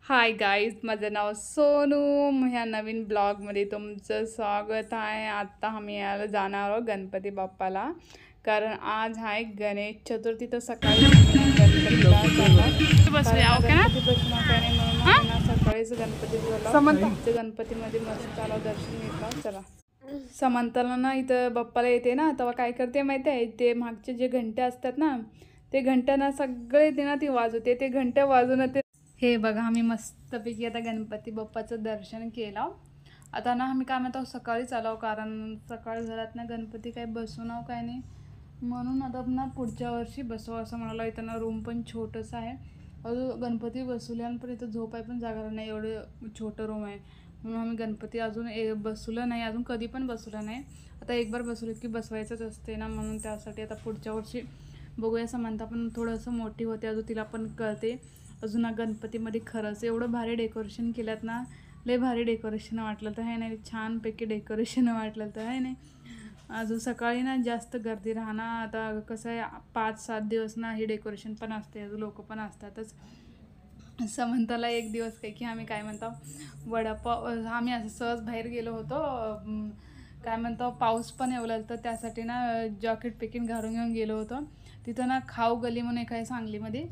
Hi guys, माझं नाव सोनू. ह्या नवीन ब्लॉगमध्ये तुमचं स्वागत आहे. आत्ता आम्ही यायला जाणार आहोत गणपती बाप्पाला, कारण आज आहे गणेश चतुर्थी. तर सकाळी गणपतीला गणपती बसणार काय नाही म्हणून आम्ही ना सकाळीच गणपतीमध्ये मस्त आलो, दर्शन घेतलं. चला, समंताला ना इथं बाप्पाला येते ना, तेव्हा काय करते माहिती आहे, ते मागचे जे घंटे असतात ना, ते घंट्या ना सगळे ते ना ती वाजवते. ते घंट्या वाजवून ते हे बघा, आम्ही मस्तपैकी आता गणपती बाप्पाचं दर्शन केलं. आता ना आम्ही काय म्हणतो सकाळीच आलो, कारण सकाळी घरात ना गणपती काही बसवणार काय नाही, म्हणून आता ना पुढच्या वर्षी बसवा असं म्हणाला. इथं ना रूम पण छोटंसं आहे, अजून गणपती बसवल्यानं पण इथं झोपाय पण जागा नाही, एवढं छोटं रूम आहे. म्हणून आम्ही गणपती अजून बसवलं नाही, अजून कधी पण बसवलं नाही. आता एक बार बसवलं की बसवायचंच असते ना, म्हणून त्यासाठी आता पुढच्या वर्षी बघूया. समंता पण थोडंसं मोठी होते, अजून तिला पण कळते. अजून गणपतीमध्ये खरंच एवढं भारी डेकोरेशन केल्यात ना, लय भारी डेकोरेशन वाटलं तर आहे नाही, छानपैकी डेकोरेशन वाटलं तर आहे नाही. अजून सकाळी ना जास्त गर्दी राहणार. आता कसं आहे, 5-7 दिवस ना हे डेकोरेशन पण असते, अजून लोक पण असतातच. समंताला एक दिवस काही की आम्ही काय म्हणतो वडापाव, आम्ही असं सहज बाहेर गेलो होतो, काय म्हणतो पाऊस पण येवला, तर त्यासाठी ना जॉकेट पॅकिंग घालून घेऊन गेलो होतो. तिथं ना खाऊ गली म्हणून एक आहे सांगलीमध्ये,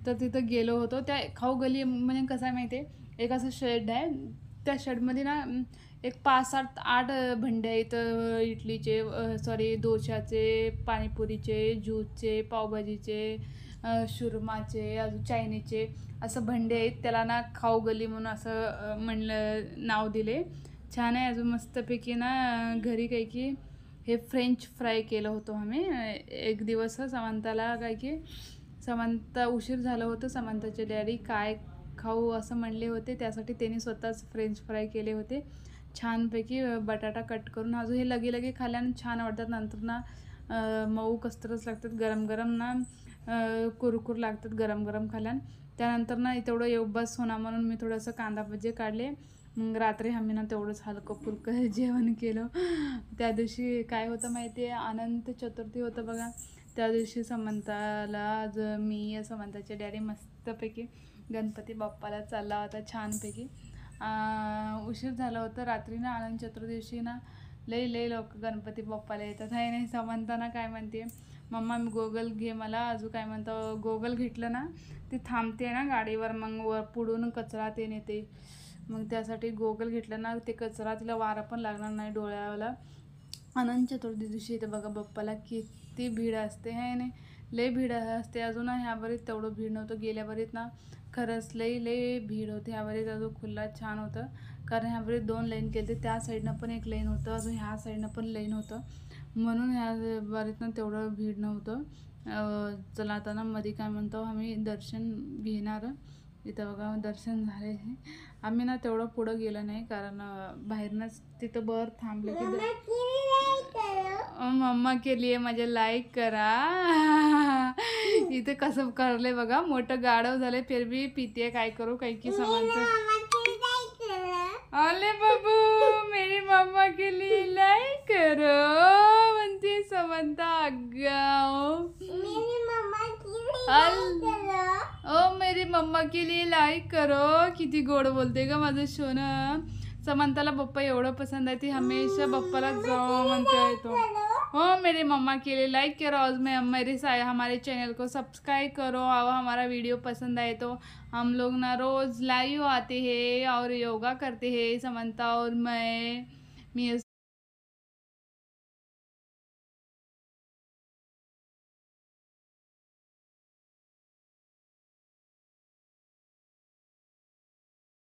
तर तिथं गेलो होतो. त्या खाऊ गली म्हणजे कसं आहे माहिती आहे, एक असं शेड आहे, त्या शेडमध्ये ना एक 5-7-8 भंडे आहेत, इडलीचे, सॉरी डोशाचे, पाणीपुरीचे, ज्यूसचे, पावभाजीचे, शुरमाचे, अजून चायनीजचे असं भंडे आहेत. त्याला ना खाऊ गली म्हणून असं म्हणलं, नाव दिले. छान आहे. अजून मस्तपैकी ना घरी काही की हे फ्रेंच फ्राय केलं होतं आम्ही एक दिवस. समंताला काय की समंता उशीर झालं होतं, समंताचे डॅडी काय खाऊ असं म्हणले होते, त्यासाठी त्यांनी स्वतःच फ्रेंच फ्राय केले होते छानपैकी. बटाटा कट करून अजून हे लगे खाल्यानं छान आवडतात. नंतर ना मऊ कस्तरच लागतात, गरम गरम ना कुरकुर लागतात गरम गरम खाल्यान. त्यानंतर ना तेवढं बस होणार म्हणून मी थोडंसं कांदा भजे काढले. मग रात्री आम्ही ना तेवढंच हलकं फुलकं जेवण केलं. त्या दिवशी काय होतं माहिती आहे, अनंत चतुर्थी होतं बघा. त्या दिवशी समंताला मी समंताचे डॅडी मस्तपैकी गणपती बाप्पाला चालला होता छानपैकी. उशीर झालं होतं रात्री ना, अनंत चतुर्दिवशी ना लई लोक गणपती बाप्पाला येतात आहे नाही. समंताना काय म्हणते, मम्मा मी गोगल घे मला. अजून काय म्हणतो, गोगल घेतलं ना ती थांबते ना गाडीवर, मग पुढून कचरा ते नेते. मग त्यासाठी गोगल घेतलं ना, ते कचरा तिला वारा पण लागणार नाही डोळ्याला. अनंत चतुर्थी दिवशी इथं बघा बाप्पाला किती भीड असते आहे नाही, लय भीड असते. अजून ह्या बरीत तेवढं भीड नव्हतं, गेल्या बरीत ना खरंच लय भीड होती. ह्या बरीत अजून खुल्ला छान होतं, कारण ह्या बरीत 2 लाईन केले, त्या साईडनं पण एक लाईन होतं, अजून ह्या साईडनं पण लाईन होतं, म्हणून ह्या बरीतनं तेवढं भीड नव्हतं. चला आता ना मध्ये काय म्हणतो आम्ही दर्शन घेणार. इथं बघा दर्शन झाले. आम्ही ना तेवढं पुढं गेलं नाही, कारण बाहेरनंच तिथं बर थांबले की मम्मा केली आहे माझ्या लाईक करा. इथे कसं करले बघा, मोठं गाढव झाले फिर भी पिते, काय करू काही की समजतं. अले बाबू, मेरी मम्मा के लिए लाइक करो म्हणते समंता. आगाओ, ओ मेरी मम्मा के लिए लाइक करो. किती गोड बोलते का माझं सोनं. समंताला पप्पा एवढं पसंद आहे, ती हमेशा पप्पाला जाओ म्हणते तो. हो मेरी मम्मा के लिए लाइक करो और हमारे चैनल को सब्सक्राइब करो, और हमारा वीडियो पसंद आए तो हम लोग ना रोज़ लाइव आते हैं और योगा करते हैं, समंता और मैं